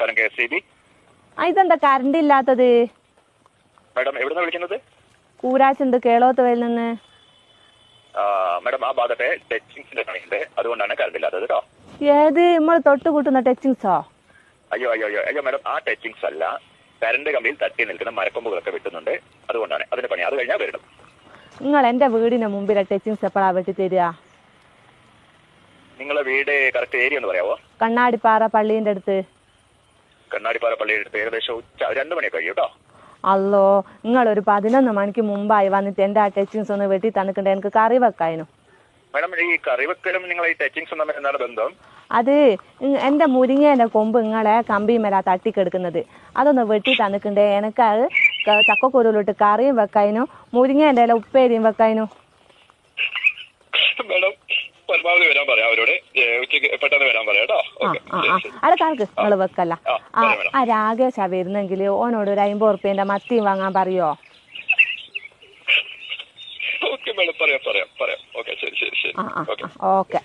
നമസ്കാരം KSEB. ഇതെന്താ current ഇല്ലാത്തത്? മാഡം എവിടുന്ന വിളിക്കുന്നത്? കൂരാച്ചുണ്ട് കേളോത്തുവയിൽ നിന്ന്. മാഡം ആ ഭാഗത്തെ ടച്ചിങ്സിന്റെ പണിയുണ്ട്, അതുകൊണ്ടാണ് കറണ്ട് ഇല്ലാത്തത് കേട്ടോ. ഏത് നമ്മൾ തൊട്ട് കൂട്ടുന്ന ടച്ചിങ്സോ? അയ്യോ മാഡം, ആ ടച്ചിങ്സ് അല്ല, കറണ്ട് കമ്പിയിൽ തട്ടി നിൽക്കുന്ന മരക്കൊമ്പുകളൊക്കെ വെട്ടുന്നുണ്ട്, അതുകൊണ്ടാണ് അതിന്റെ പണി. അത് കഴിഞ്ഞാൽ വരണം. നിങ്ങൾ എന്റെ വീടിന് മുമ്പിലെ ടച്ചിങ്സ് എപ്പോഴാ വെട്ടി തരിക? നിങ്ങളെ വീട് കറക്റ്റ് ഏരിയ ഒന്ന് പറയാവോ? കണ്ണാടിപ്പാറ പള്ളീന്റെ അടുത്ത്. കണ്ണാടിപ്പാറ പള്ളിയുടെ അടുത്ത് ഏകദേശം 2 മണിയൊക്കെ കഴിയും കേട്ടോ. അല്ലോ, നിങ്ങളൊരു 11 മണിക്ക് മുമ്പായി വന്നിട്ട് എന്റെ ആ ടച്ചിങ്സ് ഒന്ന് വെട്ടി തന്നിട്ടുണ്ട്, എനിക്ക് കറി വെക്കായിരുന്നു. മാഡം, ഈ കറിവെക്കലും നിങ്ങൾ ഈ ടച്ചിങ്സും തമ്മിൽ എന്താണ് ബന്ധം? അത് എന്റെ മുരിങ്ങേന്റെ കൊമ്പ് നിങ്ങളെ കമ്പിമേലാ തട്ടിക്കെടുക്കുന്നത്, അതൊന്ന് വെട്ടി തന്നിട്ടുണ്ടേ. എനിക്ക് അത് ചക്കക്കുരുവിലിട്ട് കറിയും വെക്കായിരുന്നു, മുരിങ്ങേന്റെ ഇല ഉപ്പേരിയും വെക്കായിരുന്നു. മാഡം പരമാവധി വരാൻ പറയാം അവരോട്, ഉച്ചയ്ക്ക് പെട്ടെന്ന് വരാൻ പറയാം കേട്ടോ. അത് കണക്ക് നിങ്ങൾ വെക്കല്ല. ആ രാകേഷാ വരുന്നെങ്കിൽ ഓനോട് ഒരു 50 ഉറുപ്പ്യന്റെ മത്തിയും വാങ്ങാൻ പറയോ? ഓക്കെ മാഡം, പറയാം. ഓക്കെ, ശരി. ഓക്കെ.